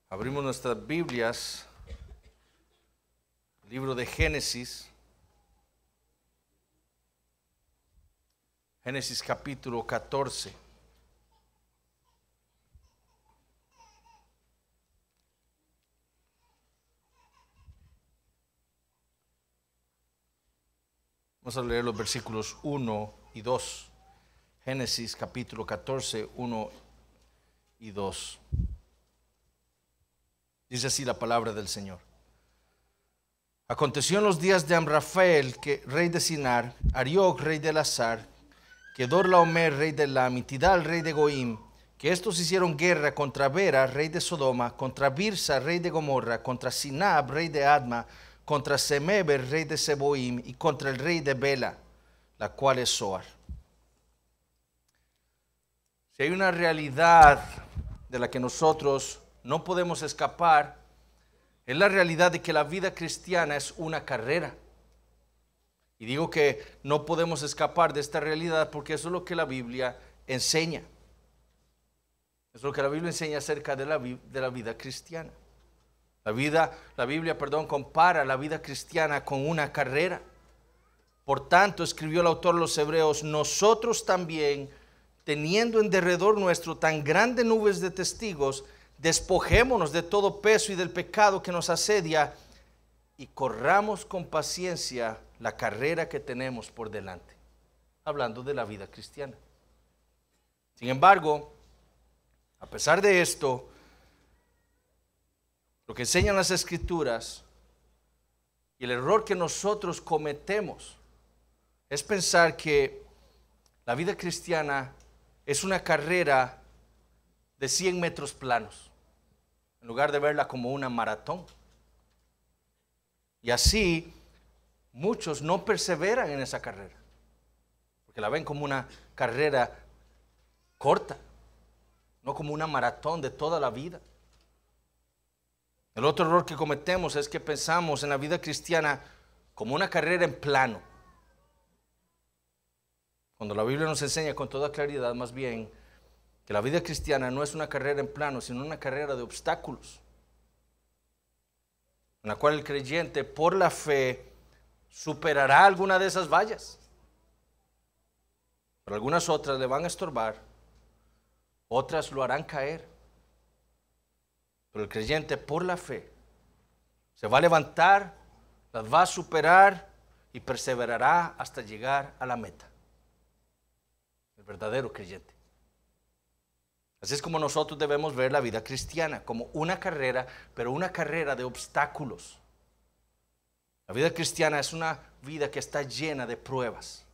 Abrimos nuestras Biblias, libro de Génesis, Génesis capítulo 14. Vamos a leer los versículos 1 y 2. Génesis capítulo 14, 1 y 2. Dice así la palabra del Señor. Aconteció en los días de Amraphel, que rey de Sinar, Arioc, rey de Elazar, Kedorlaomer, rey de Elam, y Tidal, rey de Goim, que estos hicieron guerra contra Bera, rey de Sodoma, contra Birsa, rey de Gomorra, contra Sinab, rey de Adma, contra Semeber, rey de Seboim, y contra el rey de Bela, la cual es Zoar. Si hay una realidad de la que nosotros no podemos escapar, es la realidad de que la vida cristiana es una carrera. Y digo que no podemos escapar de esta realidad porque eso es lo que la Biblia enseña. Eso es lo que la Biblia enseña acerca de la vida cristiana. La Biblia, compara la vida cristiana con una carrera. Por tanto, escribió el autor de los Hebreos, nosotros también, teniendo en derredor nuestro tan grandes nubes de testigos, despojémonos de todo peso y del pecado que nos asedia y corramos con paciencia la carrera que tenemos por delante. Hablando de la vida cristiana. Sin embargo, a pesar de esto, lo que enseñan las Escrituras y el error que nosotros cometemos es pensar que la vida cristiana es una carrera de 100 metros planos, en lugar de verla como una maratón. Y así muchos no perseveran en esa carrera, porque la ven como una carrera corta, no como una maratón de toda la vida. El otro error que cometemos es que pensamos en la vida cristiana como una carrera en plano, cuando la Biblia nos enseña con toda claridad más bien que la vida cristiana no es una carrera en plano, sino una carrera de obstáculos, en la cual el creyente por la fe superará alguna de esas vallas, pero algunas otras le van a estorbar, otras lo harán caer. Pero el creyente por la fe se va a levantar, las va a superar y perseverará hasta llegar a la meta. El verdadero creyente. Así es como nosotros debemos ver la vida cristiana, como una carrera, pero una carrera de obstáculos. La vida cristiana es una vida que está llena de pruebas.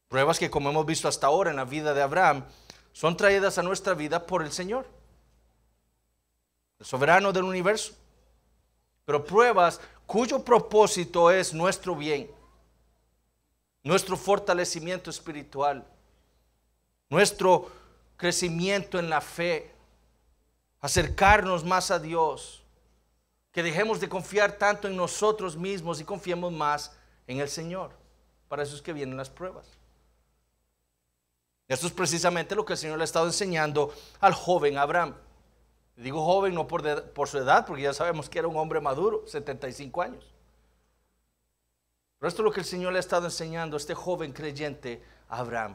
Pruebas que, como hemos visto hasta ahora en la vida de Abraham, son traídas a nuestra vida por el Señor, el soberano del universo. Pero pruebas cuyo propósito es nuestro bien, nuestro fortalecimiento espiritual, nuestro crecimiento en la fe, acercarnos más a Dios, que dejemos de confiar tanto en nosotros mismos y confiemos más en el Señor. Para eso es que vienen las pruebas. Esto es precisamente lo que el Señor le ha estado enseñando al joven Abraham. Digo joven no por su edad, porque ya sabemos que era un hombre maduro, 75 años. Pero esto es lo que el Señor le ha estado enseñando a este joven creyente Abraham.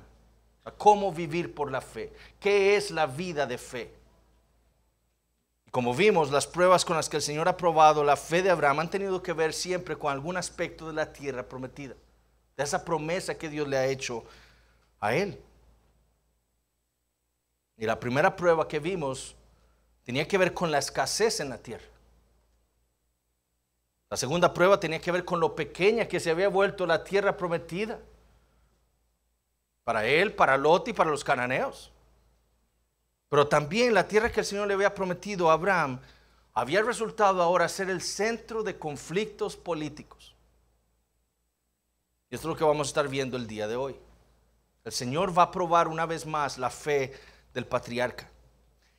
A cómo vivir por la fe. ¿Qué es la vida de fe? Y como vimos, las pruebas con las que el Señor ha probado la fe de Abraham han tenido que ver siempre con algún aspecto de la tierra prometida, de esa promesa que Dios le ha hecho a él. Y la primera prueba que vimos tenía que ver con la escasez en la tierra. La segunda prueba tenía que ver con lo pequeña que se había vuelto la tierra prometida. Para él, para Lot y para los cananeos. Pero también la tierra que el Señor le había prometido a Abraham había resultado ahora ser el centro de conflictos políticos. Y esto es lo que vamos a estar viendo el día de hoy. El Señor va a probar una vez más la fe del patriarca.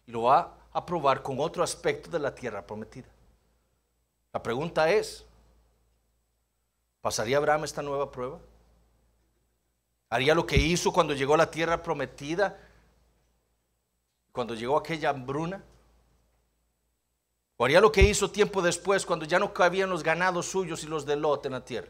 Y lo va a probar con otro aspecto de la tierra prometida. La pregunta es, ¿pasaría Abraham esta nueva prueba? ¿Haría lo que hizo cuando llegó a la tierra prometida? Cuando llegó aquella hambruna. ¿O haría lo que hizo tiempo después cuando ya no cabían los ganados suyos y los de Lot en la tierra?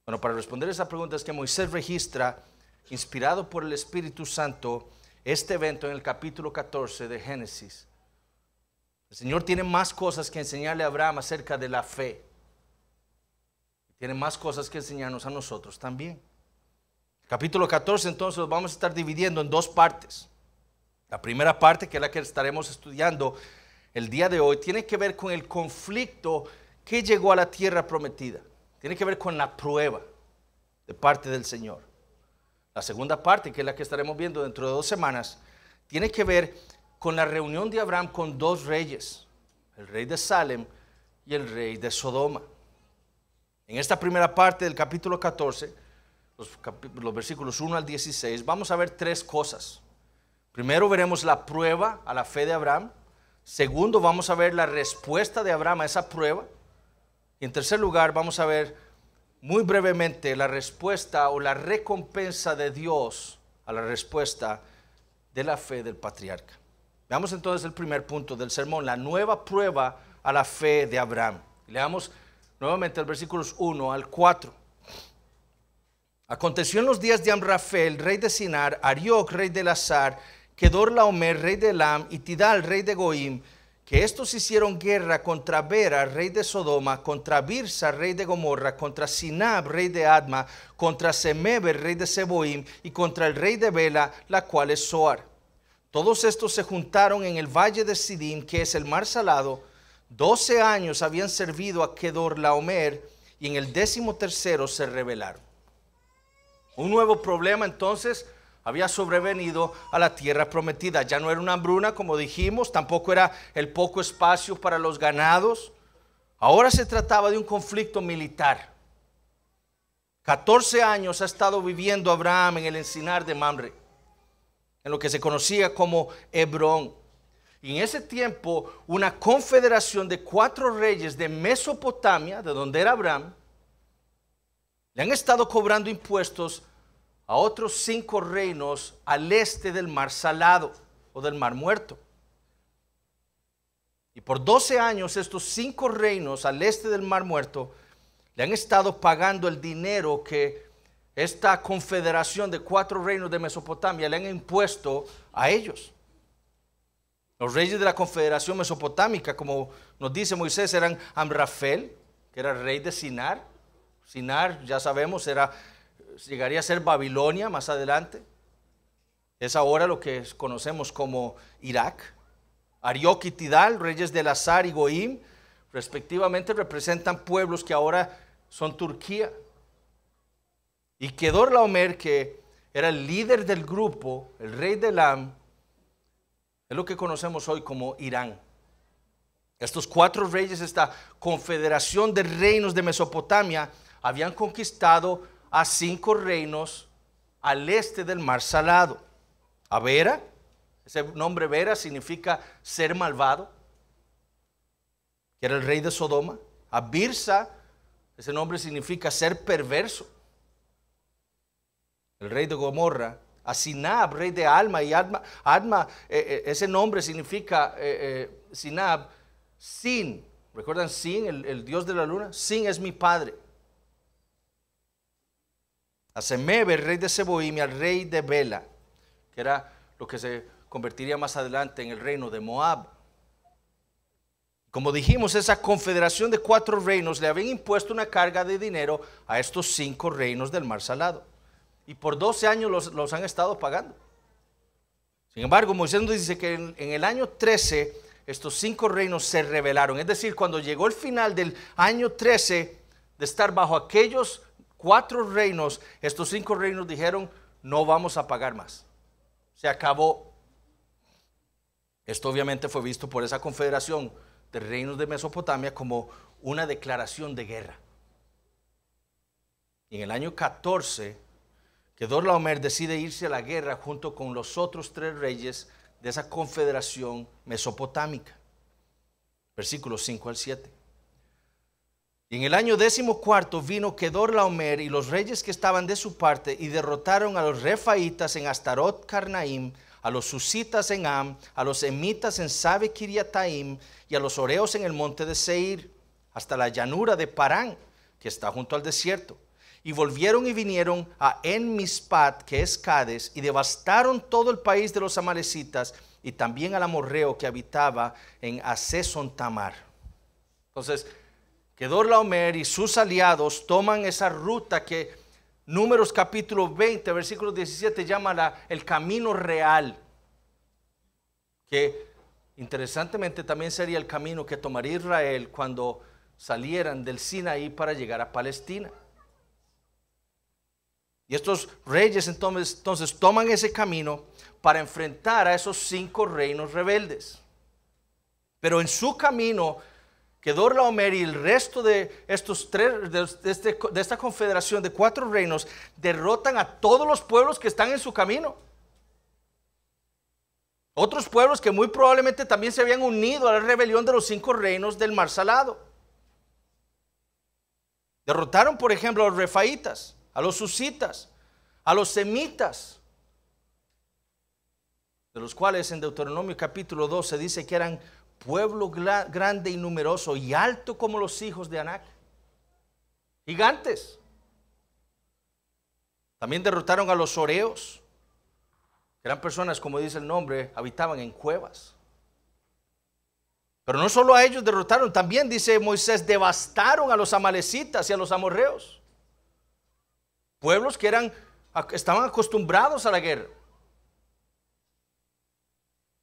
Bueno, para responder esa pregunta es que Moisés registra, inspirado por el Espíritu Santo, este evento en el capítulo 14 de Génesis. El Señor tiene más cosas que enseñarle a Abraham acerca de la fe. Tiene más cosas que enseñarnos a nosotros también. Capítulo 14 entonces lo vamos a estar dividiendo en dos partes. La primera parte, que es la que estaremos estudiando el día de hoy, tiene que ver con el conflicto que llegó a la tierra prometida. Tiene que ver con la prueba de parte del Señor. La segunda parte, que es la que estaremos viendo dentro de 2 semanas, tiene que ver con la reunión de Abraham con dos reyes, el rey de Salem y el rey de Sodoma. En esta primera parte del capítulo 14, los versículos 1 al 16, vamos a ver 3 cosas. Primero veremos la prueba a la fe de Abraham. Segundo, vamos a ver la respuesta de Abraham a esa prueba. Y en tercer lugar, vamos a ver muy brevemente la respuesta o la recompensa de Dios a la respuesta de la fe del patriarca. Veamos entonces el primer punto del sermón, la nueva prueba a la fe de Abraham. Leamos nuevamente el versículos 1 al 4. Aconteció en los días de Amrafel, rey de Sinar, Arioc, rey de Elazar, Kedorlaomer, rey de Elam, y Tidal, rey de Goim, que estos hicieron guerra contra Bera, rey de Sodoma, contra Birsa, rey de Gomorra, contra Sinab, rey de Adma, contra Semeber, rey de Seboim, y contra el rey de Bela, la cual es Zoar. Todos estos se juntaron en el valle de Sidim, que es el mar salado. 12 años habían servido a Kedorlaomer, y en el 13º se rebelaron. Un nuevo problema entonces había sobrevenido a la tierra prometida. Ya no era una hambruna, como dijimos, tampoco era el poco espacio para los ganados. Ahora se trataba de un conflicto militar. 14 años ha estado viviendo Abraham en el encinar de Mamre, en lo que se conocía como Hebrón. Y en ese tiempo, una confederación de 4 reyes de Mesopotamia, de donde era Abraham, le han estado cobrando impuestos a otros 5 reinos al este del mar Salado o del mar Muerto. Y por 12 años estos 5 reinos al este del mar Muerto le han estado pagando el dinero que esta confederación de 4 reinos de Mesopotamia le han impuesto a ellos. Los reyes de la confederación mesopotámica, como nos dice Moisés, eran Amrafel, que era el rey de Sinar. Sinar, ya sabemos, llegaría a ser Babilonia más adelante. Es ahora lo que conocemos como Irak. Arioc y Tidal, reyes de Elazar y Goim, respectivamente representan pueblos que ahora son Turquía. Y Kedorlaomer, que era el líder del grupo, el rey de Elam, es lo que conocemos hoy como Irán. Estos 4 reyes, esta confederación de reinos de Mesopotamia, habían conquistado a 5 reinos al este del mar Salado. A Bera, ese nombre Bera significa ser malvado, que era el rey de Sodoma. A Birsa, ese nombre significa ser perverso, el rey de Gomorra. A Sinab, rey de Alma, y Adma, ese nombre significa Sinab, Sin. ¿Recuerdan Sin, el dios de la luna? Sin es mi padre. A Semeber, rey de Seboim, y al rey de Bela, que era lo que se convertiría más adelante en el reino de Moab. Como dijimos, esa confederación de 4 reinos le habían impuesto una carga de dinero a estos 5 reinos del mar Salado. Y por 12 años los han estado pagando. Sin embargo, Moisés nos dice que en el año 13 estos 5 reinos se rebelaron. Es decir, cuando llegó el final del año 13 de estar bajo aquellos 4 reinos, estos 5 reinos dijeron: no vamos a pagar más. Se acabó. Esto obviamente fue visto por esa confederación de reinos de Mesopotamia como una declaración de guerra. Y en el año 14 Kedorlaomer decide irse a la guerra junto con los otros 3 reyes de esa confederación mesopotámica. Versículos 5 al 7. Y en el año 14 vino Kedorlaomer y los reyes que estaban de su parte y derrotaron a los refaitas en Astarot Carnaim, a los susitas en Am, a los emitas en Sabe Kiriataim y a los oreos en el monte de Seir, hasta la llanura de Parán, que está junto al desierto. Y volvieron y vinieron a En Mispat, que es Cades, y devastaron todo el país de los amalecitas y también al amorreo que habitaba en Hazeson Tamar. Entonces, Kedorlaomer y sus aliados toman esa ruta que Números capítulo 20, versículo 17 llama el camino real, que interesantemente también sería el camino que tomaría Israel cuando salieran del Sinaí para llegar a Palestina. Y estos reyes entonces toman ese camino para enfrentar a esos 5 reinos rebeldes. Pero en su camino, Kedorlaomer y el resto de estos de esta confederación de 4 reinos derrotan a todos los pueblos que están en su camino. Otros pueblos que muy probablemente también se habían unido a la rebelión de los 5 reinos del Mar Salado. Derrotaron, por ejemplo, a los refaitas, a los susitas, a los semitas, de los cuales en Deuteronomio capítulo 12 dice que eran pueblo grande y numeroso y alto como los hijos de Anac, gigantes. También derrotaron a los oreos, que eran personas, como dice el nombre, habitaban en cuevas. Pero no solo a ellos derrotaron, también dice Moisés, devastaron a los amalecitas y a los amorreos, pueblos que estaban acostumbrados a la guerra.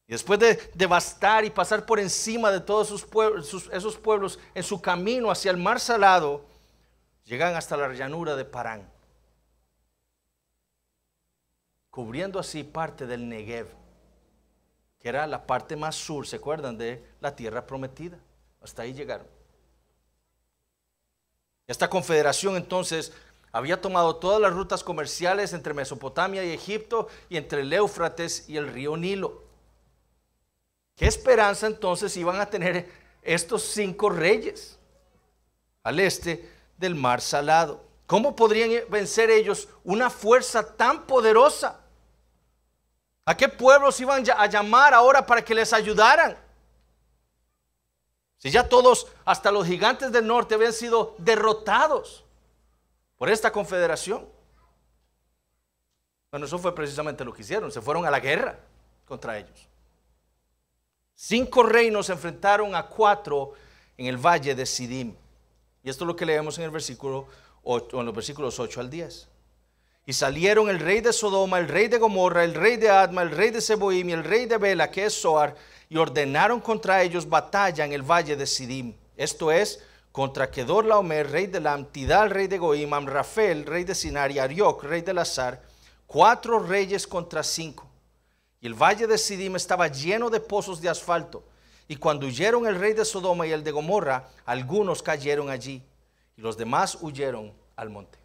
Y después de devastar y pasar por encima de todos esos pueblos en su camino hacia el Mar Salado, llegan hasta la llanura de Parán, cubriendo así parte del Negev, que era la parte más sur, ¿se acuerdan? De la tierra prometida. Hasta ahí llegaron. Esta confederación entonces había tomado todas las rutas comerciales entre Mesopotamia y Egipto y entre el Éufrates y el río Nilo. ¿Qué esperanza entonces iban a tener estos 5 reyes al este del Mar Salado? ¿Cómo podrían vencer ellos una fuerza tan poderosa? ¿A qué pueblos iban a llamar ahora para que les ayudaran? Si ya todos, hasta los gigantes del norte, habían sido derrotados por esta confederación. Bueno, eso fue precisamente lo que hicieron. Se fueron a la guerra contra ellos. 5 reinos se enfrentaron a 4 en el valle de Sidim. Y esto es lo que leemos en el versículo 8, en los versículos 8 al 10. Y salieron el rey de Sodoma, el rey de Gomorra, el rey de Adma, el rey de Seboim y el rey de Bela, que es Zoar, y ordenaron contra ellos batalla en el valle de Sidim. Esto es, contra Kedorlaomer, rey de Lam, Tidal, rey de Goim, Amrafel, rey de Sinar, y Arioc, rey de Lazar, 4 reyes contra 5. Y el valle de Sidim estaba lleno de pozos de asfalto. Y cuando huyeron el rey de Sodoma y el de Gomorra, algunos cayeron allí, y los demás huyeron al monte.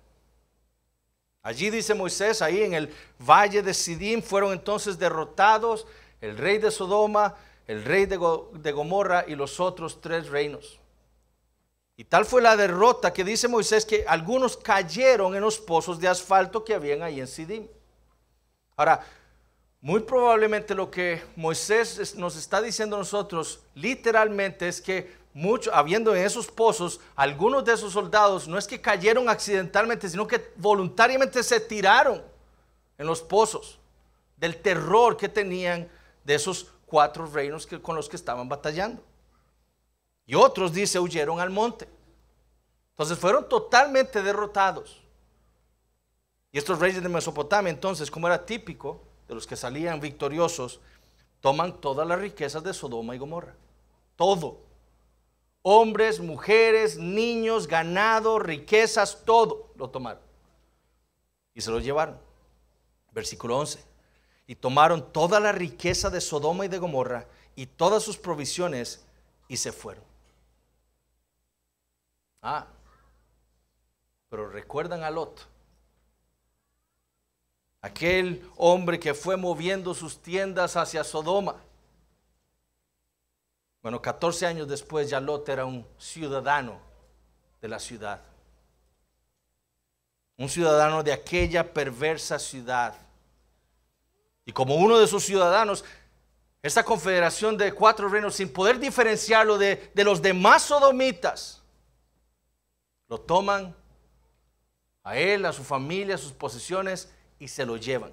Allí dice Moisés, ahí en el valle de Sidim fueron entonces derrotados el rey de Sodoma, el rey de Gomorra y los otros 3 reinos. Y tal fue la derrota que dice Moisés que algunos cayeron en los pozos de asfalto que habían ahí en Sidim. Ahora, muy probablemente lo que Moisés nos está diciendo a nosotros literalmente es que habiendo en esos pozos, algunos de esos soldados no es que cayeron accidentalmente, sino que voluntariamente se tiraron en los pozos del terror que tenían de esos 4 reinos con los que estaban batallando. Y otros, dice, huyeron al monte. Entonces fueron totalmente derrotados. Y estos reyes de Mesopotamia, entonces, como era típico de los que salían victoriosos, toman todas las riquezas de Sodoma y Gomorra. Todo. Hombres, mujeres, niños, ganado, riquezas, todo lo tomaron. Y se lo llevaron. Versículo 11. Y tomaron toda la riqueza de Sodoma y de Gomorra y todas sus provisiones y se fueron. Pero recuerdan a Lot, aquel hombre que fue moviendo sus tiendas hacia Sodoma. Bueno, 14 años después ya Lot era un ciudadano de la ciudad. Un ciudadano de aquella perversa ciudad. Y como uno de sus ciudadanos, esta confederación de 4 reinos, sin poder diferenciarlo de los demás sodomitas, lo toman a él, a su familia, a sus posesiones y se lo llevan.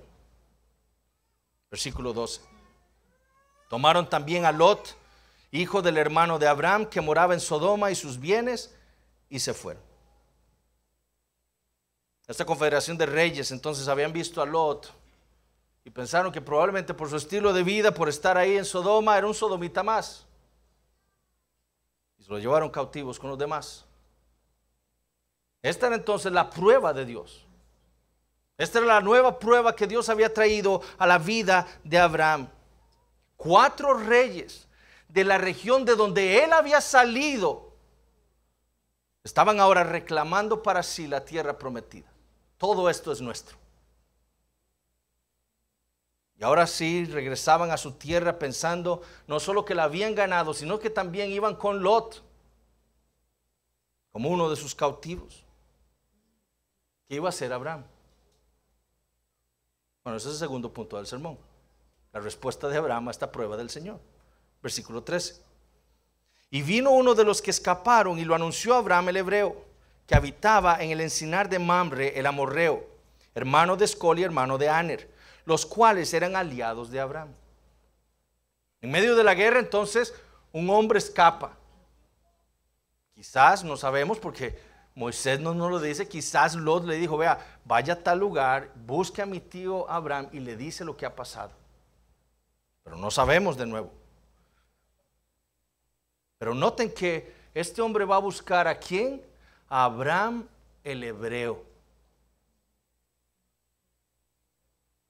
Versículo 12. Tomaron también a Lot, hijo del hermano de Abraham, que moraba en Sodoma, y sus bienes, y se fueron. Esta confederación de reyes entonces habían visto a Lot y pensaron que probablemente por su estilo de vida, por estar ahí en Sodoma, era un sodomita más. Y se lo llevaron cautivos con los demás. Esta era entonces la prueba de Dios. Esta era la nueva prueba que Dios había traído a la vida de Abraham. 4 reyes de la región de donde él había salido estaban ahora reclamando para sí la tierra prometida. Todo esto es nuestro. Y ahora sí regresaban a su tierra pensando no solo que la habían ganado, sino que también iban con Lot como uno de sus cautivos. ¿Qué iba a hacer Abraham? Bueno, ese es el segundo punto del sermón. La respuesta de Abraham a esta prueba del Señor. Versículo 13. Y vino uno de los que escaparon y lo anunció a Abraham el hebreo, que habitaba en el encinar de Mamre el amorreo, hermano de Escol y hermano de Aner, los cuales eran aliados de Abraham. En medio de la guerra entonces un hombre escapa. Quizás, no sabemos porque Moisés no nos lo dice, quizás Lot le dijo, vea, vaya a tal lugar, busque a mi tío Abraham y le dice lo que ha pasado. Pero no sabemos de nuevo. Pero noten que este hombre va a buscar ¿a quién? A Abraham el hebreo.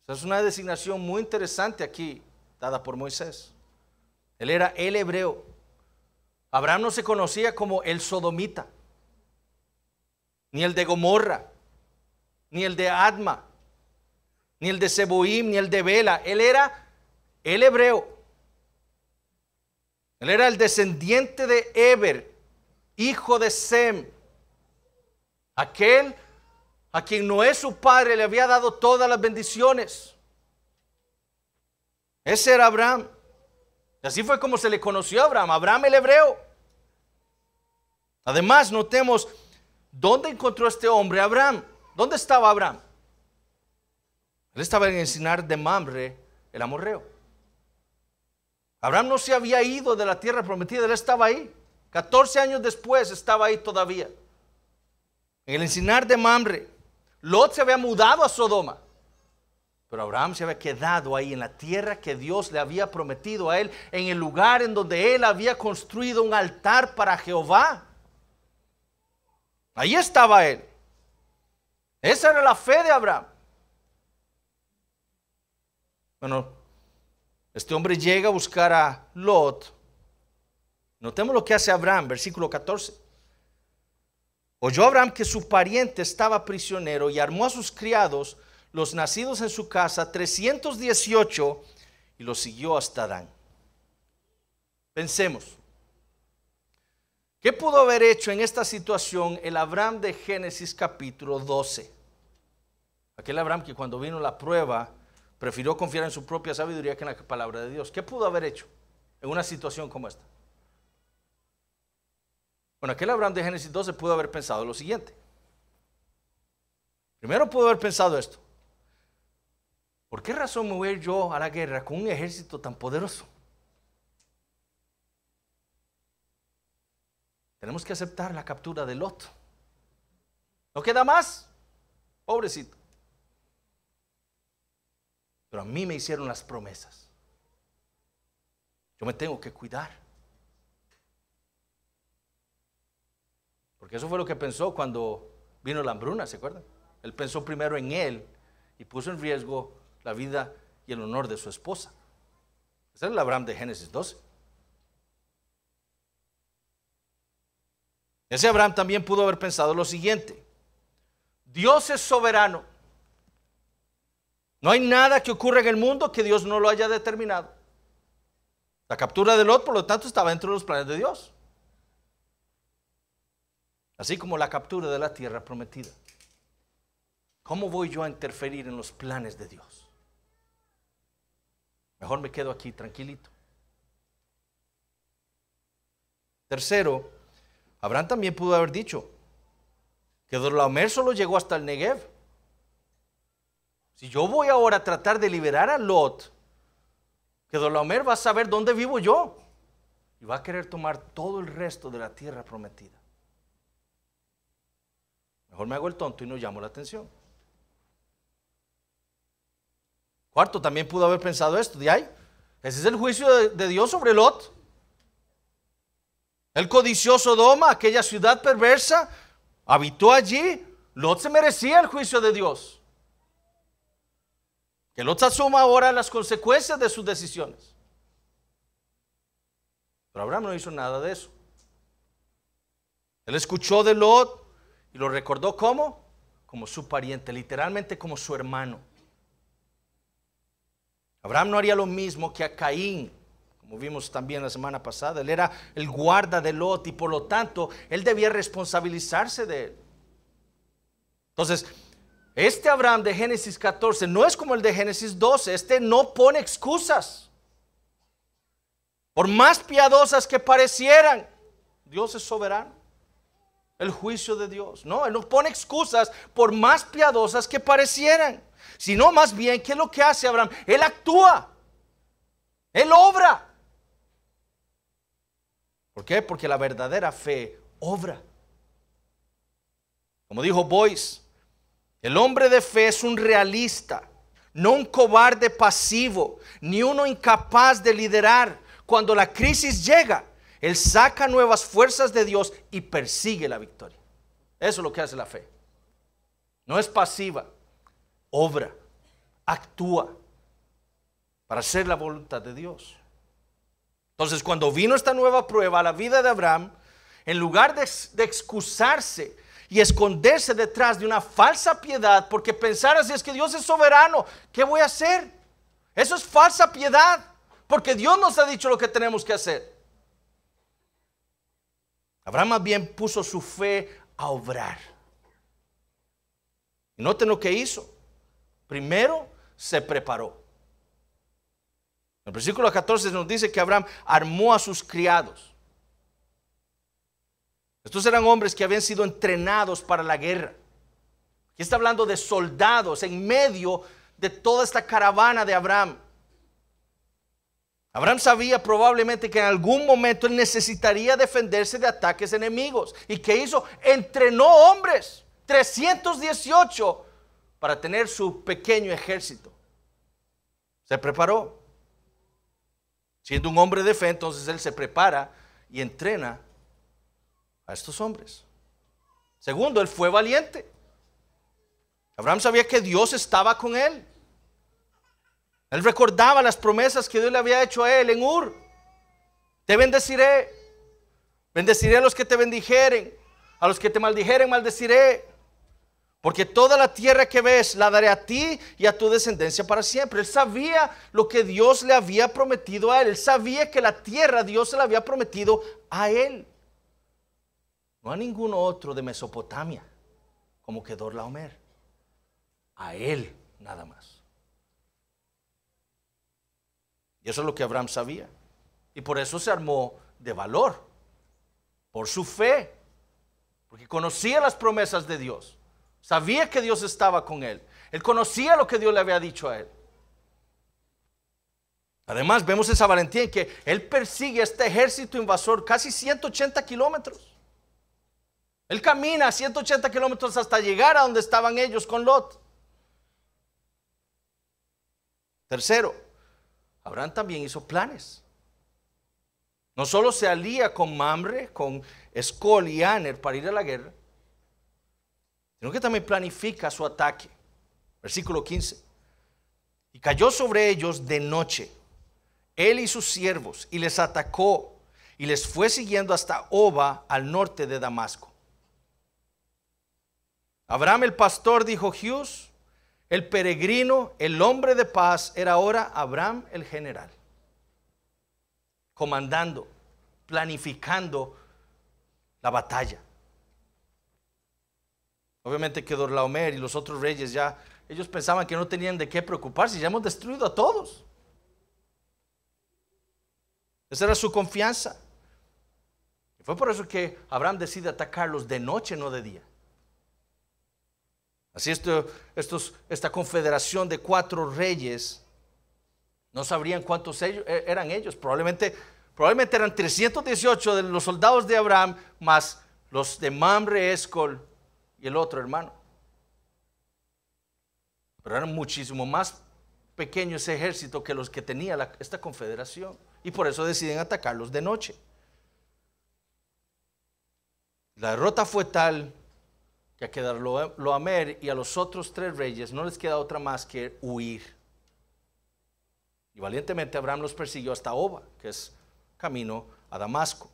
Esa es una designación muy interesante aquí, dada por Moisés. Él era el hebreo. Abraham no se conocía como el sodomita, ni el de Gomorra, ni el de Adma, ni el de Seboim, ni el de Bela. Él era el hebreo. Él era el descendiente de Eber, hijo de Sem, aquel a quien Noé su padre le había dado todas las bendiciones. Ese era Abraham. Y así fue como se le conoció a Abraham, Abraham el hebreo. Además, notemos dónde encontró este hombre Abraham. ¿Dónde estaba Abraham? Él estaba en el encinar de Mamre, el amorreo. Abraham no se había ido de la tierra prometida, él estaba ahí. 14 años después estaba ahí todavía. En el encinar de Mamre. Lot se había mudado a Sodoma. Pero Abraham se había quedado ahí en la tierra que Dios le había prometido a él, en el lugar en donde él había construido un altar para Jehová. Ahí estaba él. Esa era la fe de Abraham. Bueno, este hombre llega a buscar a Lot. Notemos lo que hace Abraham, versículo 14. Oyó Abraham que su pariente estaba prisionero y armó a sus criados, los nacidos en su casa, 318, y los siguió hasta Dan. Pensemos, ¿qué pudo haber hecho en esta situación el Abraham de Génesis capítulo 12? Aquel Abraham que cuando vino la prueba prefirió confiar en su propia sabiduría que en la palabra de Dios. ¿Qué pudo haber hecho en una situación como esta? Bueno, aquel Abraham de Génesis 12 pudo haber pensado lo siguiente. Primero pudo haber pensado esto. ¿Por qué razón me voy a ir yo a la guerra con un ejército tan poderoso? Tenemos que aceptar la captura de Lot. ¿No queda más? Pobrecito. Pero a mí me hicieron las promesas. Yo me tengo que cuidar. Porque eso fue lo que pensó cuando vino la hambruna, ¿se acuerdan? Él pensó primero en él y puso en riesgo la vida y el honor de su esposa. Ese es el Abraham de Génesis 12. Ese Abraham también pudo haber pensado lo siguiente: Dios es soberano. No hay nada que ocurra en el mundo que Dios no lo haya determinado. La captura de Lot, por lo tanto, estaba dentro de los planes de Dios. así como la captura de la tierra prometida. ¿Cómo voy yo a interferir en los planes de Dios? Mejor me quedo aquí tranquilito. Tercero, Abraham también pudo haber dicho que Kedorlaomer solo llegó hasta el Negev. Si yo voy ahora a tratar de liberar a Lot, Kedorlaomer va a saber dónde vivo yo y va a querer tomar todo el resto de la tierra prometida. Mejor me hago el tonto y no llamo la atención. Cuarto, también pudo haber pensado esto: de ahí, ese es el juicio de Dios sobre Lot. Él codició Sodoma, aquella ciudad perversa, habitó allí. Lot se merecía el juicio de Dios. Que Lot asuma ahora las consecuencias de sus decisiones. Pero Abraham no hizo nada de eso. Él escuchó de Lot y lo recordó como su pariente, literalmente como su hermano. Abraham no haría lo mismo que a Caín, como vimos también la semana pasada. Él era el guarda de Lot y por lo tanto él debía responsabilizarse de él. Entonces, este Abraham de Génesis 14 no es como el de Génesis 12. Este no pone excusas. Por más piadosas que parecieran, Dios es soberano. El juicio de Dios. No, él no pone excusas por más piadosas que parecieran. Sino más bien, ¿qué es lo que hace Abraham? Él actúa. Él obra. ¿Por qué? Porque la verdadera fe obra. Como dijo Boyce, el hombre de fe es un realista, no un cobarde pasivo, ni uno incapaz de liderar. Cuando la crisis llega, él saca nuevas fuerzas de Dios y persigue la victoria. Eso es lo que hace la fe. No es pasiva, obra, actúa para hacer la voluntad de Dios. Entonces, cuando vino esta nueva prueba a la vida de Abraham, en lugar de excusarse y esconderse detrás de una falsa piedad, porque pensar así es que Dios es soberano, ¿qué voy a hacer? Eso es falsa piedad, porque Dios nos ha dicho lo que tenemos que hacer. Abraham más bien puso su fe a obrar. Y noten lo que hizo. Primero se preparó. En el versículo 14 nos dice que Abraham armó a sus criados. Estos eran hombres que habían sido entrenados para la guerra. Aquí está hablando de soldados en medio de toda esta caravana de Abraham. Abraham sabía probablemente que en algún momento él necesitaría defenderse de ataques enemigos. ¿Y qué hizo? Entrenó hombres, 318, para tener su pequeño ejército. Se preparó. Siendo un hombre de fe, entonces él se prepara y entrena a estos hombres. Segundo, él fue valiente. Abraham sabía que Dios estaba con él. Él recordaba las promesas que Dios le había hecho a él en Ur. Te bendeciré. Bendeciré a los que te bendijeren. A los que te maldijeren, maldeciré. Porque toda la tierra que ves la daré a ti y a tu descendencia para siempre. Él sabía lo que Dios le había prometido a él. Él sabía que la tierra Dios se la había prometido a él. No a ningún otro de Mesopotamia, como Kedorlaomer. A él nada más. Y eso es lo que Abraham sabía. Y por eso se armó de valor. Por su fe. Porque conocía las promesas de Dios. Sabía que Dios estaba con él. Él conocía lo que Dios le había dicho a él. Además, vemos esa valentía en que él persigue a este ejército invasor casi 180 kilómetros. Él camina 180 kilómetros hasta llegar a donde estaban ellos con Lot. Tercero, Abraham también hizo planes. No solo se alía con Mamre, con Escol y Aner para ir a la guerra, sino que también planifica su ataque. Versículo 15. Y cayó sobre ellos de noche, él y sus siervos, y les atacó, y les fue siguiendo hasta Oba, al norte de Damasco. Abraham el pastor dijo Hughes, el peregrino, el hombre de paz, era ahora Abraham el general, comandando, planificando la batalla. Obviamente que Kedorlaomer y los otros reyes ya, ellos pensaban que no tenían de qué preocuparse, ya hemos destruido a todos. Esa era su confianza. Y fue por eso que Abraham decide atacarlos de noche, no de día. Así esta confederación de 4 reyes, no sabrían cuántos eran ellos. Probablemente eran 318 de los soldados de Abraham, más los de Mamre, Escol y el otro hermano. Pero eran muchísimo más pequeño ese ejército que los que tenía esta confederación. Y por eso deciden atacarlos de noche. La derrota fue tal que a Kedorlaomer y a los otros 3 reyes no les queda otra más que huir. Y valientemente Abraham los persiguió hasta Oba, que es camino a Damasco.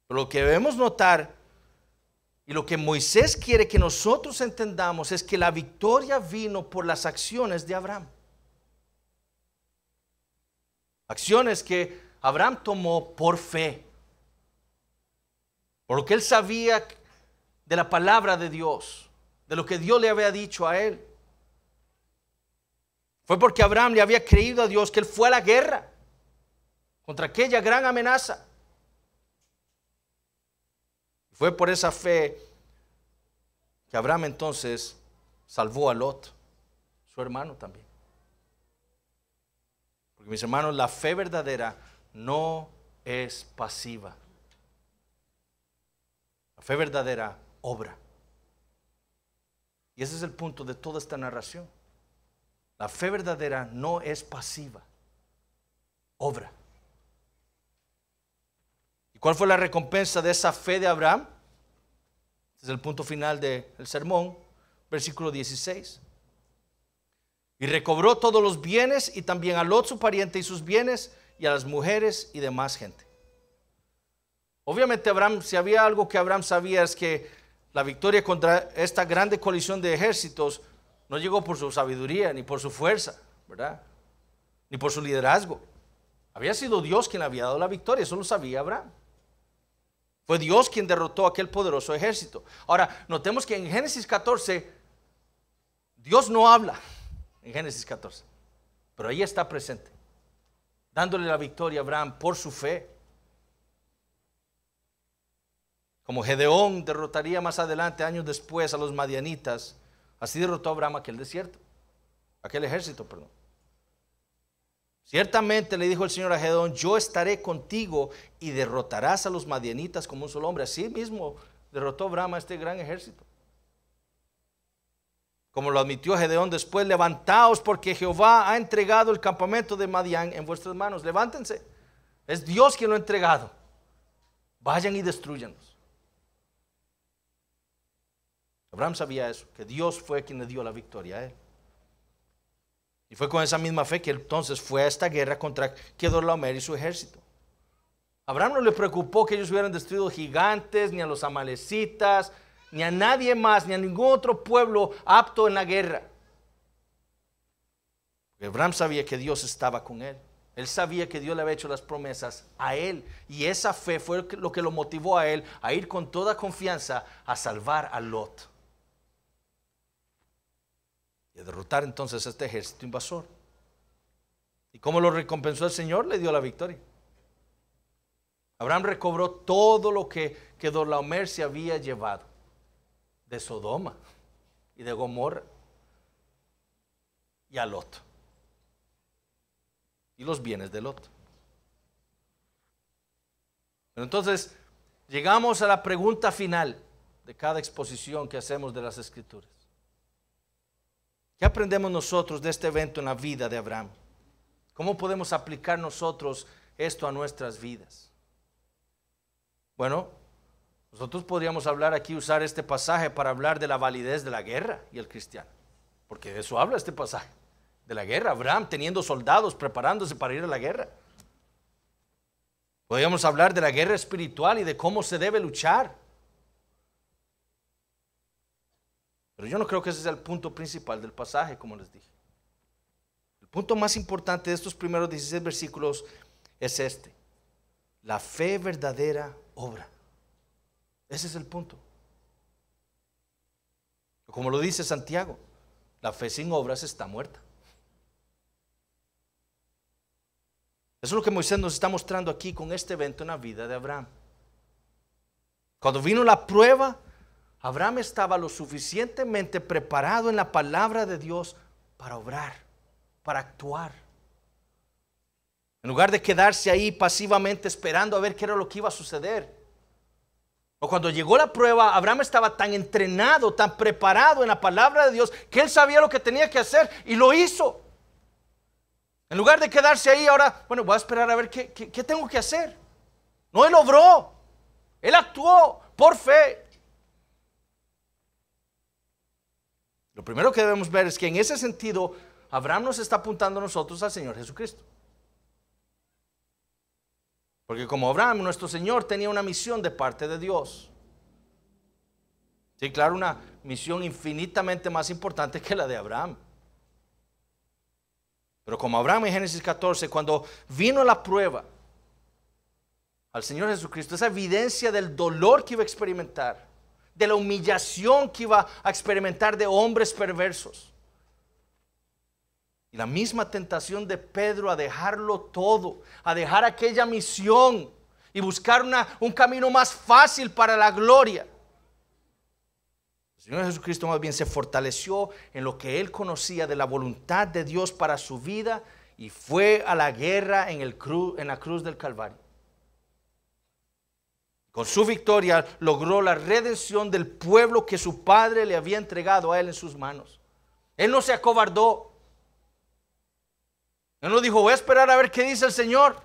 Pero lo que debemos notar y lo que Moisés quiere que nosotros entendamos es que la victoria vino por las acciones de Abraham. Acciones que Abraham tomó por fe, por lo que él sabía de la palabra de Dios, de lo que Dios le había dicho a él. Fue porque Abraham le había creído a Dios que él fue a la guerra contra aquella gran amenaza. Fue por esa fe que Abraham entonces salvó a Lot, su hermano también. Porque mis hermanos, la fe verdadera no es pasiva. La fe verdadera obra. Y ese es el punto de toda esta narración. La fe verdadera no es pasiva, obra. ¿Y cuál fue la recompensa de esa fe de Abraham? Este es el punto final del sermón, versículo 16. Y recobró todos los bienes y también a Lot su pariente y sus bienes y a las mujeres y demás gente. Obviamente Abraham, si había algo que Abraham sabía, es que la victoria contra esta grande coalición de ejércitos no llegó por su sabiduría ni por su fuerza, ¿verdad? Ni por su liderazgo. Había sido Dios quien le había dado la victoria, eso lo sabía Abraham. Fue Dios quien derrotó a aquel poderoso ejército. Ahora, notemos que en Génesis 14, Dios no habla en Génesis 14, pero ahí está presente, dándole la victoria a Abraham por su fe. Como Gedeón derrotaría más adelante, años después, a los madianitas, así derrotó a Abraham aquel ejército. Ciertamente le dijo el Señor a Gedeón: yo estaré contigo y derrotarás a los madianitas como un solo hombre. Así mismo derrotó Abraham a este gran ejército. Como lo admitió Gedeón después: levantaos, porque Jehová ha entregado el campamento de Madián en vuestras manos. Levántense, es Dios quien lo ha entregado. Vayan y destruyanlos. Abraham sabía eso, que Dios fue quien le dio la victoria a él. Y fue con esa misma fe que entonces fue a esta guerra contra Kedorlaomer y su ejército. Abraham no le preocupó que ellos hubieran destruido gigantes, ni a los amalecitas, ni a nadie más, ni a ningún otro pueblo apto en la guerra. Porque Abraham sabía que Dios estaba con él. Él sabía que Dios le había hecho las promesas a él. Y esa fe fue lo que lo motivó a él a ir con toda confianza a salvar a Lot. Y a derrotar entonces a este ejército invasor. ¿Y cómo lo recompensó el Señor? Le dio la victoria. Abraham recobró todo lo que Kedorlaomer se había llevado de Sodoma y de Gomorra y a Lot y los bienes de Lot. Pero entonces llegamos a la pregunta final de cada exposición que hacemos de las Escrituras. ¿Qué aprendemos nosotros de este evento en la vida de Abraham? ¿Cómo podemos aplicar nosotros esto a nuestras vidas? Bueno, nosotros podríamos hablar aquí, usar este pasaje para hablar de la validez de la guerra y el cristiano, porque de eso habla este pasaje, de la guerra. Abraham teniendo soldados, preparándose para ir a la guerra. Podríamos hablar de la guerra espiritual y de cómo se debe luchar. Pero yo no creo que ese sea el punto principal del pasaje, como les dije. El punto más importante de estos primeros 16 versículos es este: la fe verdadera obra. Ese es el punto. Como lo dice Santiago, la fe sin obras está muerta. Eso es lo que Moisés nos está mostrando aquí con este evento en la vida de Abraham. Cuando vino la prueba, Abraham estaba lo suficientemente preparado en la palabra de Dios para obrar, para actuar. En lugar de quedarse ahí pasivamente esperando a ver qué era lo que iba a suceder. O cuando llegó la prueba, Abraham estaba tan entrenado, tan preparado en la palabra de Dios, que él sabía lo que tenía que hacer y lo hizo. En lugar de quedarse ahí ahora, bueno, voy a esperar a ver qué tengo que hacer. No, él obró, él actuó por fe. Lo primero que debemos ver es que en ese sentido, Abraham nos está apuntando a nosotros al Señor Jesucristo. Porque como Abraham, nuestro Señor tenía una misión de parte de Dios. Sí, claro, una misión infinitamente más importante que la de Abraham. Pero como Abraham en Génesis 14, cuando vino la prueba al Señor Jesucristo, esa evidencia del dolor que iba a experimentar, de la humillación que iba a experimentar de hombres perversos, y la misma tentación de Pedro a dejarlo todo, a dejar aquella misión y buscar un camino más fácil para la gloria. El Señor Jesucristo más bien se fortaleció en lo que él conocía de la voluntad de Dios para su vida y fue a la guerra en la cruz del Calvario. Con su victoria logró la redención del pueblo que su padre le había entregado a él en sus manos. Él no se acobardó. Él no dijo, voy a esperar a ver qué dice el Señor.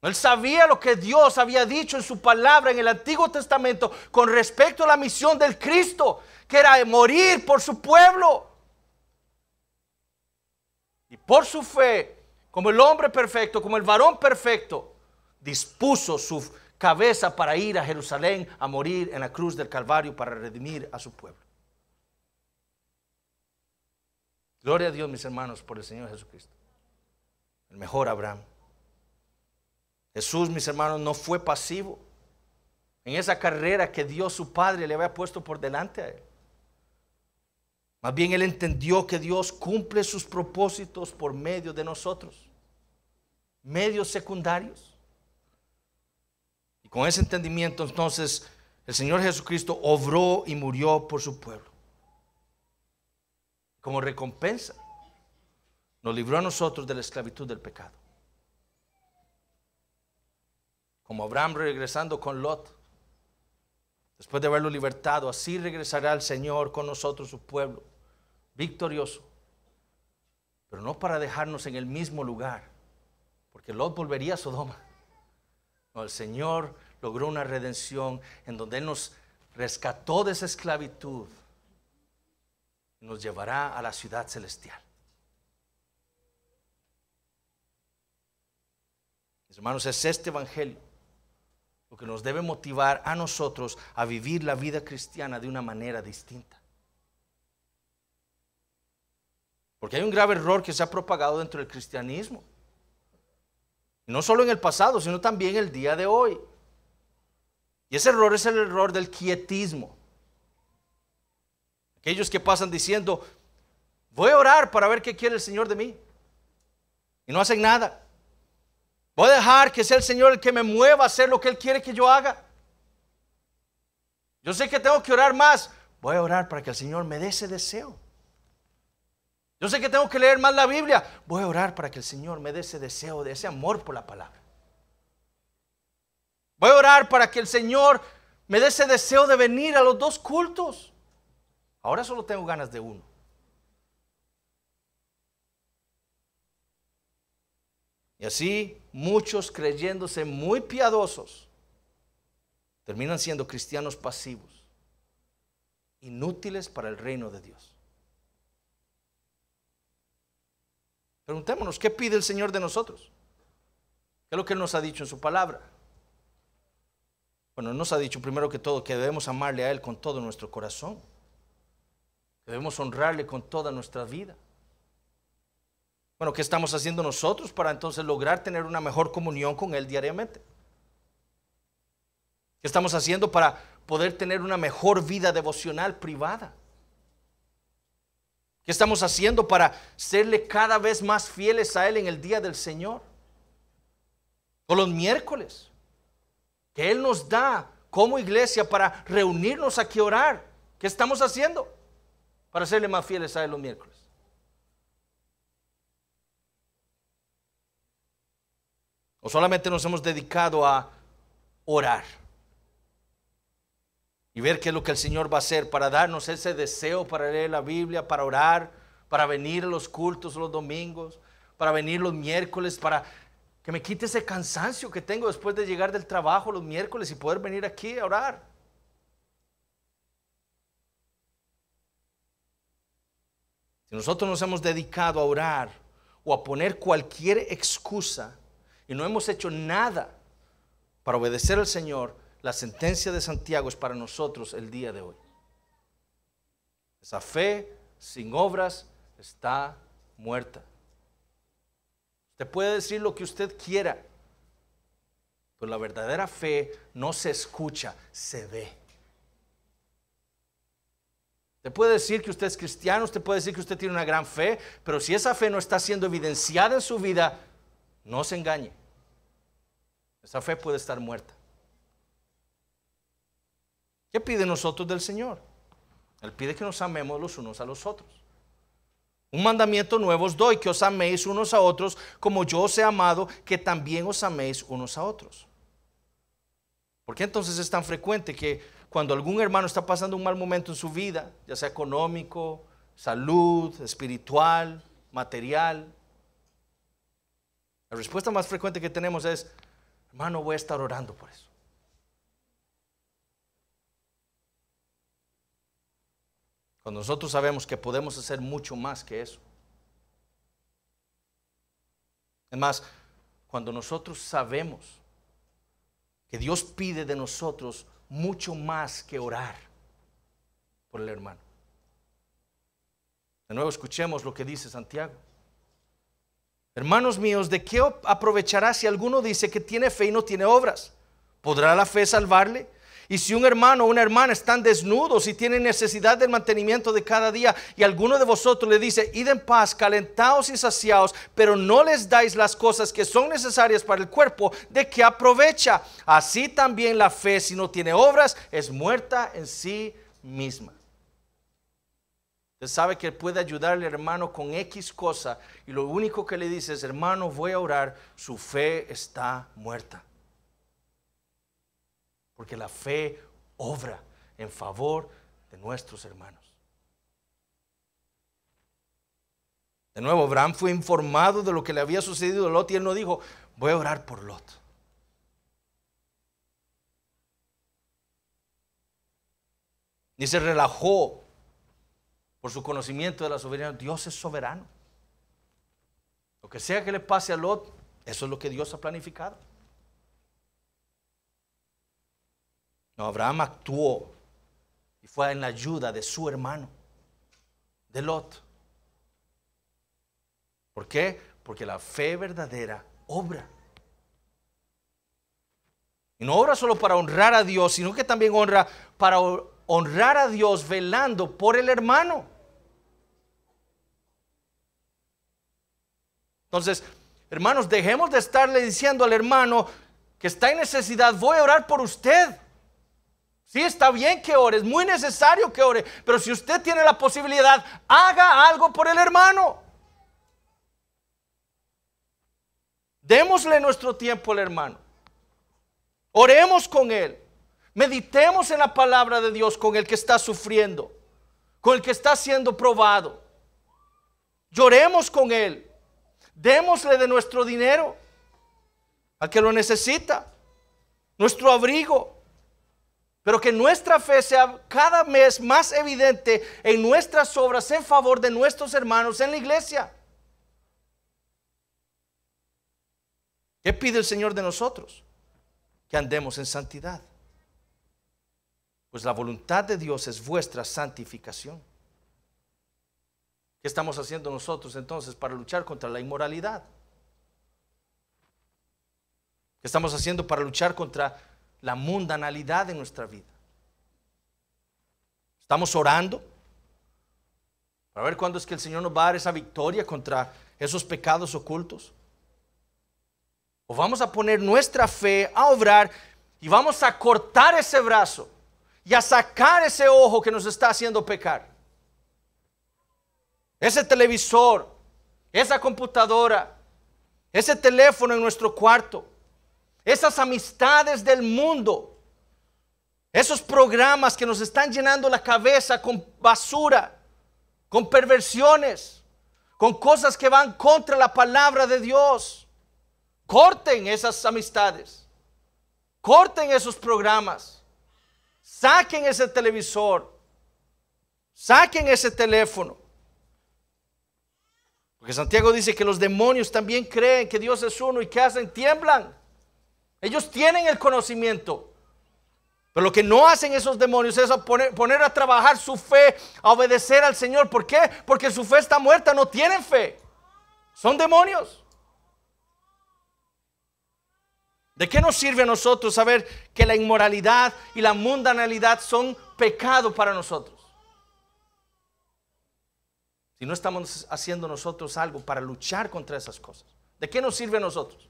Él sabía lo que Dios había dicho en su palabra en el Antiguo Testamento con respecto a la misión del Cristo, que era morir por su pueblo. Y por su fe, como el hombre perfecto, como el varón perfecto, dispuso su cabeza para ir a Jerusalén a morir en la cruz del Calvario para redimir a su pueblo. Gloria a Dios, mis hermanos, por el Señor Jesucristo, el mejor Abraham. Jesús, mis hermanos, no fue pasivo en esa carrera que Dios su Padre le había puesto por delante a él. Más bien él entendió que Dios cumple sus propósitos por medio de nosotros, medios secundarios. Y con ese entendimiento entonces el Señor Jesucristo obró y murió por su pueblo. Como recompensa nos libró a nosotros de la esclavitud del pecado. Como Abraham regresando con Lot, después de haberlo libertado, así regresará el Señor con nosotros, su pueblo, victorioso. Pero no para dejarnos en el mismo lugar, porque Lot volvería a Sodoma. No, el Señor logró una redención en donde Él nos rescató de esa esclavitud y nos llevará a la ciudad celestial. Mis hermanos, es este evangelio lo que nos debe motivar a nosotros a vivir la vida cristiana de una manera distinta. Porque hay un grave error que se ha propagado dentro del cristianismo. No solo en el pasado, sino también el día de hoy. Y ese error es el error del quietismo. Aquellos que pasan diciendo, voy a orar para ver qué quiere el Señor de mí. Y no hacen nada. Voy a dejar que sea el Señor el que me mueva a hacer lo que Él quiere que yo haga. Yo sé que tengo que orar más. Voy a orar para que el Señor me dé ese deseo. Yo sé que tengo que leer más la Biblia. Voy a orar para que el Señor me dé ese deseo, de ese amor por la palabra. Voy a orar para que el Señor me dé ese deseo de venir a los 2 cultos. Ahora solo tengo ganas de uno. Y así muchos, creyéndose muy piadosos, terminan siendo cristianos pasivos, inútiles para el reino de Dios. Preguntémonos, ¿qué pide el Señor de nosotros? ¿Qué es lo que Él nos ha dicho en su palabra? Bueno, Él nos ha dicho primero que todo que debemos amarle a Él con todo nuestro corazón, que debemos honrarle con toda nuestra vida. Bueno, ¿qué estamos haciendo nosotros para entonces lograr tener una mejor comunión con Él diariamente? ¿Qué estamos haciendo para poder tener una mejor vida devocional privada? ¿Qué estamos haciendo para serle cada vez más fieles a Él en el día del Señor? O los miércoles que Él nos da como iglesia para reunirnos aquí a orar. ¿Qué estamos haciendo para serle más fieles a Él los miércoles? ¿O solamente nos hemos dedicado a orar y ver qué es lo que el Señor va a hacer para darnos ese deseo para leer la Biblia, para orar, para venir a los cultos los domingos, para venir los miércoles, para que me quite ese cansancio que tengo después de llegar del trabajo los miércoles y poder venir aquí a orar? Si nosotros nos hemos dedicado a orar o a poner cualquier excusa y no hemos hecho nada para obedecer al Señor, la sentencia de Santiago es para nosotros el día de hoy. Esa fe sin obras está muerta. Usted puede decir lo que usted quiera, pero la verdadera fe no se escucha, se ve. Usted puede decir que usted es cristiano, usted puede decir que usted tiene una gran fe, pero si esa fe no está siendo evidenciada en su vida, no se engañe. Esa fe puede estar muerta. ¿Qué pide nosotros del Señor? Él pide que nos amemos los unos a los otros. Un mandamiento nuevo os doy, que os améis unos a otros, como yo os he amado, que también os améis unos a otros. ¿Por qué entonces es tan frecuente que cuando algún hermano está pasando un mal momento en su vida, ya sea económico, salud, espiritual, material, la respuesta más frecuente que tenemos es: hermano, voy a estar orando por eso? Cuando nosotros sabemos que podemos hacer mucho más que eso. Es más, cuando nosotros sabemos que Dios pide de nosotros mucho más que orar por el hermano. De nuevo escuchemos lo que dice Santiago. Hermanos míos, ¿de qué aprovechará si alguno dice que tiene fe y no tiene obras? ¿Podrá la fe salvarle? Y si un hermano o una hermana están desnudos y tienen necesidad del mantenimiento de cada día, y alguno de vosotros le dice: id en paz, calentaos y saciaos, pero no les dais las cosas que son necesarias para el cuerpo, ¿de qué aprovecha? Así también la fe, si no tiene obras, es muerta en sí misma. Usted sabe que puede ayudarle al hermano con X cosa, y lo único que le dice es: hermano, voy a orar. Su fe está muerta. Porque la fe obra en favor de nuestros hermanos. De nuevo, Abraham fue informado de lo que le había sucedido a Lot, y él no dijo: voy a orar por Lot. Ni se relajó por su conocimiento de la soberanía. Dios es soberano. Lo que sea que le pase a Lot, eso es lo que Dios ha planificado. No, Abraham actuó y fue en la ayuda de su hermano, de Lot. ¿Por qué? Porque la fe verdadera obra. Y no obra solo para honrar a Dios, sino que también obra para honrar a Dios velando por el hermano. Entonces, hermanos, dejemos de estarle diciendo al hermano que está en necesidad: voy a orar por usted. Sí, está bien que ore, es muy necesario que ore, pero si usted tiene la posibilidad, haga algo por el hermano. Démosle nuestro tiempo al hermano. Oremos con él. Meditemos en la palabra de Dios con el que está sufriendo, con el que está siendo probado. Lloremos con él. Démosle de nuestro dinero al que lo necesita, nuestro abrigo. Pero que nuestra fe sea cada vez más evidente en nuestras obras en favor de nuestros hermanos en la iglesia. ¿Qué pide el Señor de nosotros? Que andemos en santidad. Pues la voluntad de Dios es vuestra santificación. ¿Qué estamos haciendo nosotros entonces para luchar contra la inmoralidad? ¿Qué estamos haciendo para luchar contra la mundanalidad de nuestra vida? Estamos orando para ver cuándo es que el Señor nos va a dar esa victoria contra esos pecados ocultos. O vamos a poner nuestra fe a obrar y vamos a cortar ese brazo y a sacar ese ojo que nos está haciendo pecar. Ese televisor, esa computadora, ese teléfono en nuestro cuarto, esas amistades del mundo, esos programas que nos están llenando la cabeza con basura, con perversiones, con cosas que van contra la palabra de Dios. Corten esas amistades, corten esos programas, saquen ese televisor, saquen ese teléfono. Porque Santiago dice que los demonios también creen que Dios es uno y que hacen, tiemblan. Ellos tienen el conocimiento. Pero lo que no hacen esos demonios es poner a trabajar su fe, a obedecer al Señor. ¿Por qué? Porque su fe está muerta, no tienen fe. Son demonios. ¿De qué nos sirve a nosotros saber que la inmoralidad y la mundanalidad son pecado para nosotros? Si no estamos haciendo nosotros algo para luchar contra esas cosas. ¿De qué nos sirve a nosotros?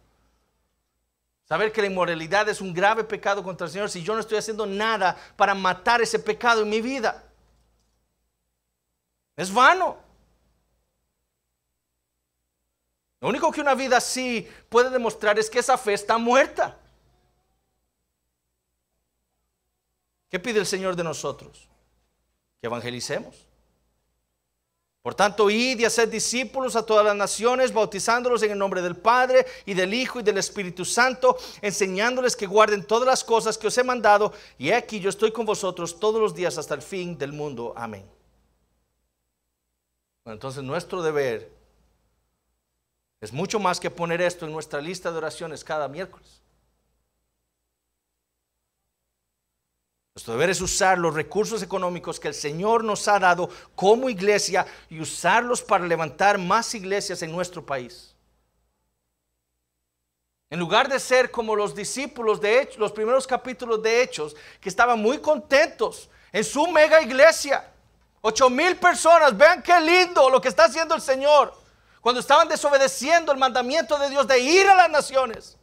Saber que la inmoralidad es un grave pecado contra el Señor si yo no estoy haciendo nada para matar ese pecado en mi vida. Es vano. Lo único que una vida así puede demostrar es que esa fe está muerta. ¿Qué pide el Señor de nosotros? Que evangelicemos. Por tanto, id y haced discípulos a todas las naciones, bautizándolos en el nombre del Padre y del Hijo y del Espíritu Santo, enseñándoles que guarden todas las cosas que os he mandado. Y he aquí, yo estoy con vosotros todos los días hasta el fin del mundo. Amén. Bueno, entonces nuestro deber es mucho más que poner esto en nuestra lista de oraciones cada miércoles. Nuestro deber es usar los recursos económicos que el Señor nos ha dado como iglesia y usarlos para levantar más iglesias en nuestro país. En lugar de ser como los discípulos de Hechos, los primeros capítulos de Hechos, que estaban muy contentos en su mega iglesia. 8,000 personas, vean qué lindo lo que está haciendo el Señor. Cuando estaban desobedeciendo el mandamiento de Dios de ir a las naciones.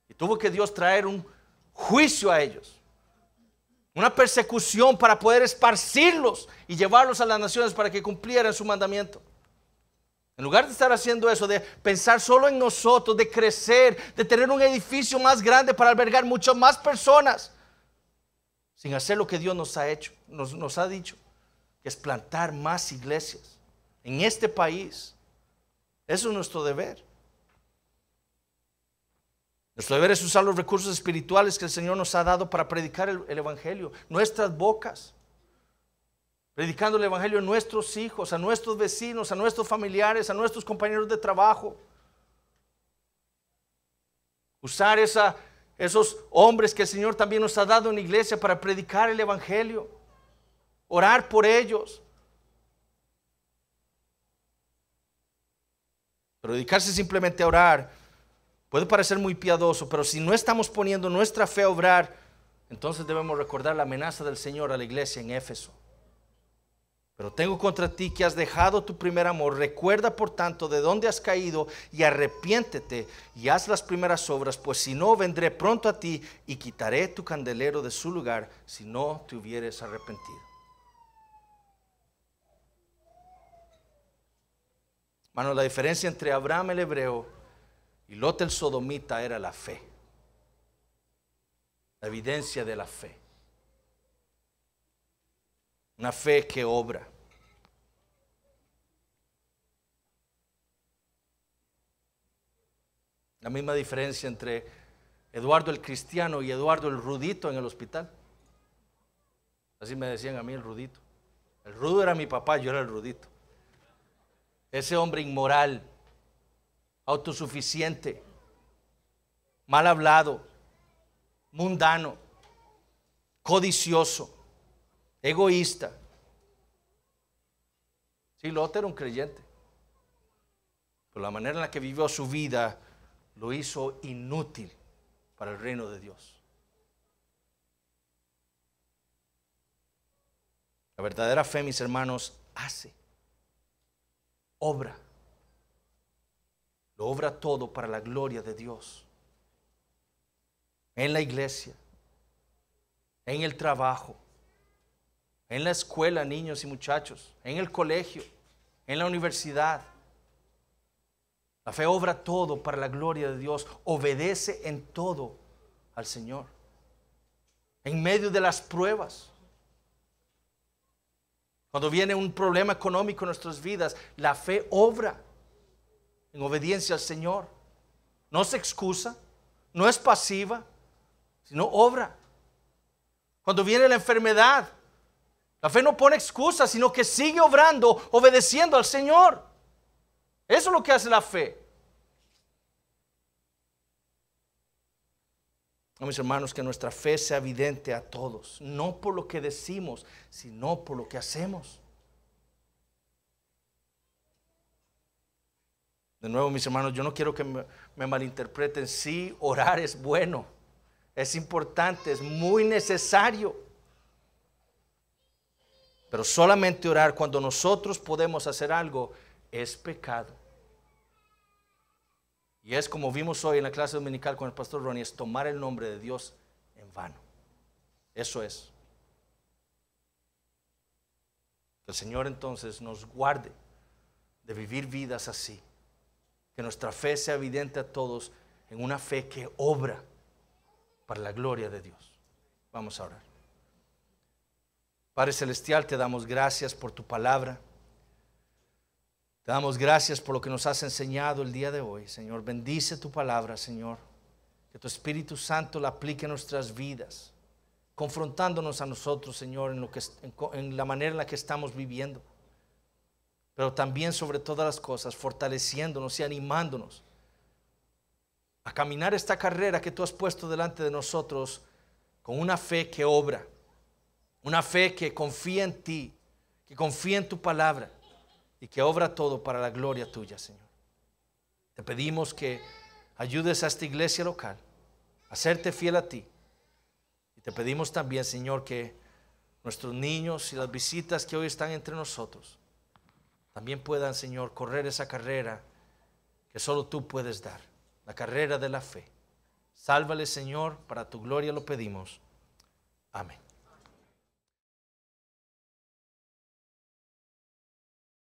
Y tuvo que Dios traer un juicio a ellos. Una persecución para poder esparcirlos y llevarlos a las naciones para que cumplieran su mandamiento. En lugar de estar haciendo eso, de pensar solo en nosotros, de crecer, de tener un edificio más grande para albergar muchas más personas, sin hacer lo que Dios nos ha hecho, nos ha dicho, que es plantar más iglesias en este país. Eso es nuestro deber. Nuestro deber es usar los recursos espirituales que el Señor nos ha dado para predicar el Evangelio. Nuestras bocas. Predicando el Evangelio a nuestros hijos, a nuestros vecinos, a nuestros familiares, a nuestros compañeros de trabajo. Usar esos hombres que el Señor también nos ha dado en la iglesia para predicar el Evangelio. Orar por ellos. Pero dedicarse simplemente a orar puede parecer muy piadoso, pero si no estamos poniendo nuestra fe a obrar, entonces debemos recordar la amenaza del Señor a la iglesia en Éfeso. Pero tengo contra ti que has dejado tu primer amor. Recuerda por tanto de dónde has caído y arrepiéntete y haz las primeras obras, pues si no, vendré pronto a ti y quitaré tu candelero de su lugar si no te hubieres arrepentido. Hermano, la diferencia entre Abraham el hebreo y Lot el sodomita era la fe. La evidencia de la fe. Una fe que obra. La misma diferencia entre Eduardo el cristiano y Eduardo el rudito en el hospital. Así me decían a mí, el rudito. El rudo era mi papá, yo era el rudito. Ese hombre inmoral, autosuficiente, mal hablado, mundano, codicioso, egoísta. Sí, Lot era un creyente, pero la manera en la que vivió su vida lo hizo inútil para el reino de Dios. La verdadera fe, mis hermanos, hace, obra. Lo obra todo para la gloria de Dios. En la iglesia, en el trabajo, en la escuela, niños y muchachos, en el colegio, en la universidad. La fe obra todo para la gloria de Dios. Obedece en todo al Señor. En medio de las pruebas. Cuando viene un problema económico en nuestras vidas, la fe obra en obediencia al Señor. No se excusa, no es pasiva, sino obra. Cuando viene la enfermedad, la fe no pone excusas, sino que sigue obrando, obedeciendo al Señor. Eso es lo que hace la fe. Mis hermanos, que nuestra fe sea evidente a todos, no por lo que decimos, sino por lo que hacemos. De nuevo, mis hermanos, yo no quiero que me malinterpreten. Sí, orar es bueno, es importante, es muy necesario. Pero solamente orar cuando nosotros podemos hacer algo es pecado. Y es como vimos hoy en la clase dominical con el pastor Ronnie, es tomar el nombre de Dios en vano. Eso es. Que el Señor entonces nos guarde de vivir vidas así. Que nuestra fe sea evidente a todos en una fe que obra para la gloria de Dios. Vamos a orar. Padre Celestial, te damos gracias por tu palabra. Te damos gracias por lo que nos has enseñado el día de hoy. Señor, bendice tu palabra, Señor. Que tu Espíritu Santo la aplique en nuestras vidas, confrontándonos a nosotros, Señor, en la manera en la que estamos viviendo. Pero también, sobre todas las cosas, fortaleciéndonos y animándonos a caminar esta carrera que tú has puesto delante de nosotros con una fe que obra, una fe que confía en ti, que confía en tu palabra y que obra todo para la gloria tuya, Señor. Te pedimos que ayudes a esta iglesia local a serte fiel a ti. Y te pedimos también, Señor, que nuestros niños y las visitas que hoy están entre nosotros también puedan, Señor, correr esa carrera que solo tú puedes dar, la carrera de la fe. Sálvale, Señor, para tu gloria lo pedimos. Amén.